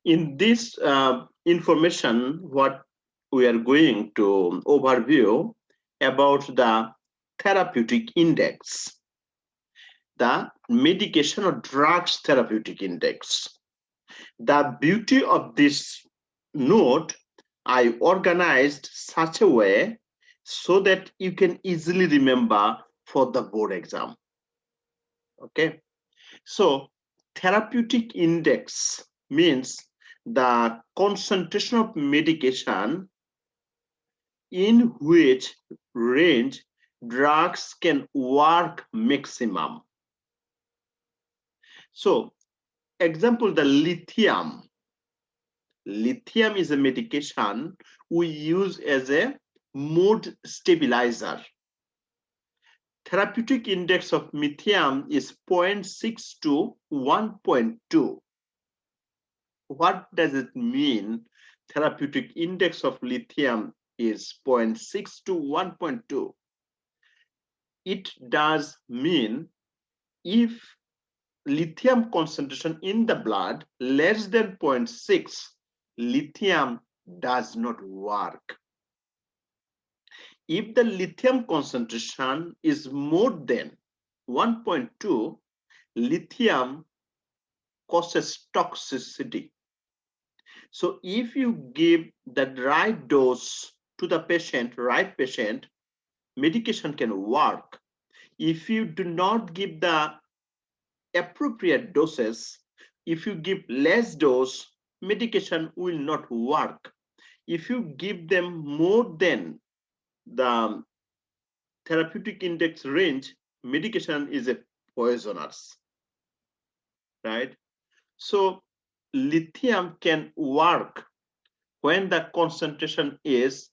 In this information, what we are going to overview about the therapeutic index, the medication or drugs therapeutic index. The beauty of this note, I organized such a way so that you can easily remember for the board exam. Okay, so therapeutic index means the concentration of medication in which range drugs can work maximum. So, example, the lithium. Lithium is a medication we use as a mood stabilizer. Therapeutic index of lithium is 0.6 to 1.2. What does it mean? Therapeutic index of lithium is 0.6 to 1.2. It does mean if lithium concentration in the blood less than 0.6, lithium does not work. If the lithium concentration is more than 1.2, lithium causes toxicity. So if you give the right dose to the patient, medication can work. If you do not give the appropriate doses, if you give less dose, medication will not work. If you give them more than the therapeutic index range, medication is a poisonous, right? So lithium can work when the concentration is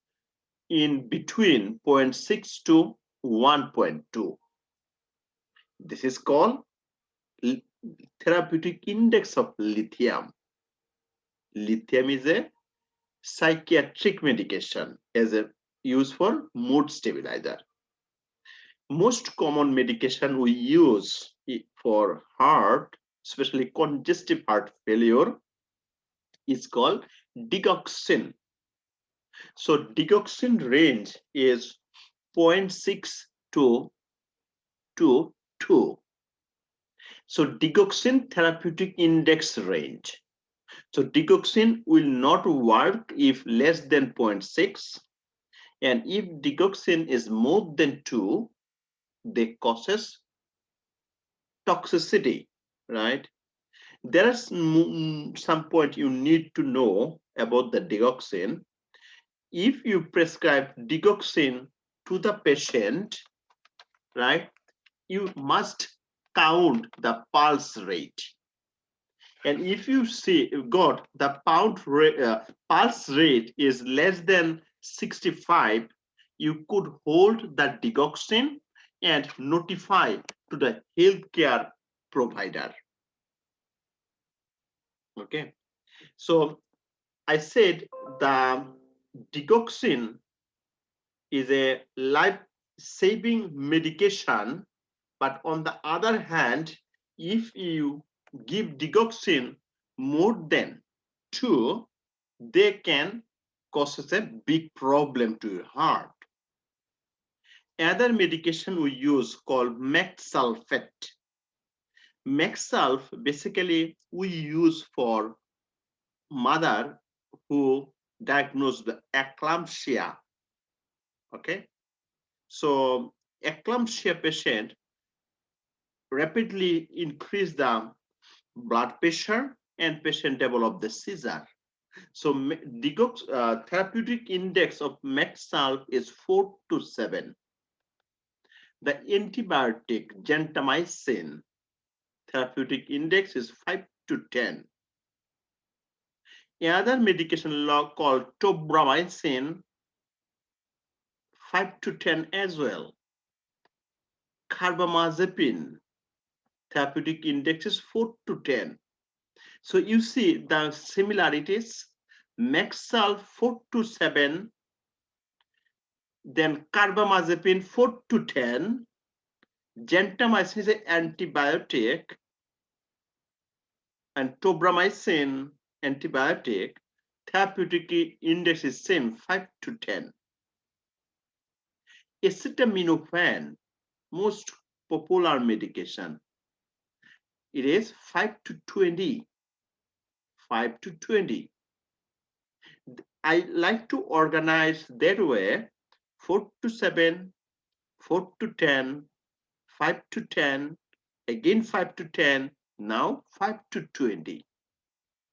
in between 0.6 to 1.2. This is called therapeutic index of lithium. Lithium is a psychiatric medication as a use for mood stabilizer. Most common medication we use for heart, especially congestive heart failure, is called digoxin. So digoxin range is 0.6 to 2. So digoxin therapeutic index range. So digoxin will not work if less than 0.6, and if digoxin is more than 2, they causes toxicity, right? There is some point you need to know about the digoxin. If you prescribe digoxin to the patient, right, you must count the pulse rate. And if you see got the pulse rate is less than 65, you could hold the digoxin and notify to the healthcare provider. Okay, so I said the digoxin is a life-saving medication, but on the other hand, if you give digoxin more than 2, they can cause a big problem to your heart. Other medication we use called methsulfate. Methsulf basically we use for mother who diagnosed the eclampsia. Okay, so eclampsia patient rapidly increase the blood pressure and patient develop the seizure. So therapeutic index of methsulf is 4 to 7. The antibiotic gentamicin therapeutic index is 5 to 10. Another medication called tobramycin, 5 to 10 as well. Carbamazepine therapeutic index is 4 to 10. So you see the similarities. Methsulf 4 to 7, then carbamazepine 4 to 10, gentamicin is an antibiotic, and tobramycin antibiotic, therapeutic index is same 5 to 10. Acetaminophen, most popular medication, it is 5 to 20. 5 to 20. I like to organize that way: 4 to 7, 4 to 10, 5 to 10, again 5 to 10, now 5 to 20.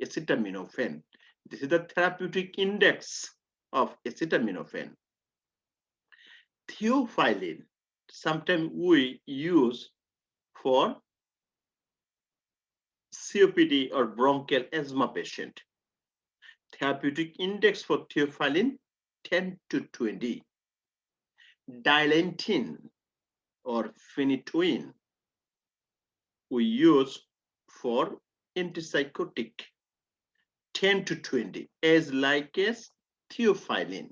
Acetaminophen. This is the therapeutic index of acetaminophen. Theophylline, sometimes we use for COPD or bronchial asthma patient. Therapeutic index for theophylline 10 to 20. Dilantin or phenytoin we use for antipsychotic 10 to 20 as like as theophylline.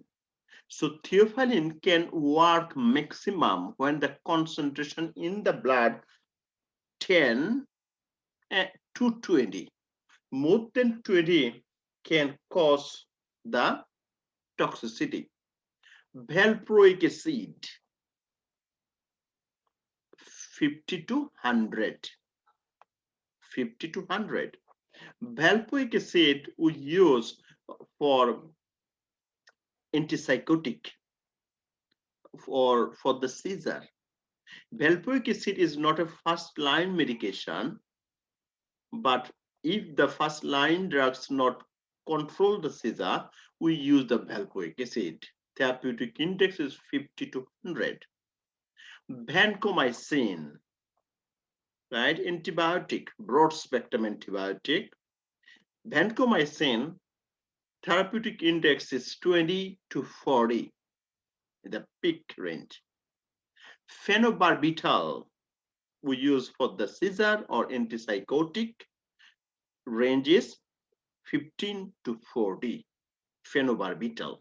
So theophylline can work maximum when the concentration in the blood 10 to 20. More than 20 can cause the toxicity. Valproic acid 50 to 100. 50 to 100. Valproic acid we use for antipsychotic for the seizure. Valproic acid is not a first line medication, but if the first line drugs not control the seizure, we use the valproic acid. Therapeutic index is 50 to 100. Vancomycin, right? Antibiotic, broad spectrum antibiotic. Vancomycin therapeutic index is 20 to 40, the peak range. Phenobarbital we use for the seizure or antipsychotic, range is 15 to 40. Phenobarbital.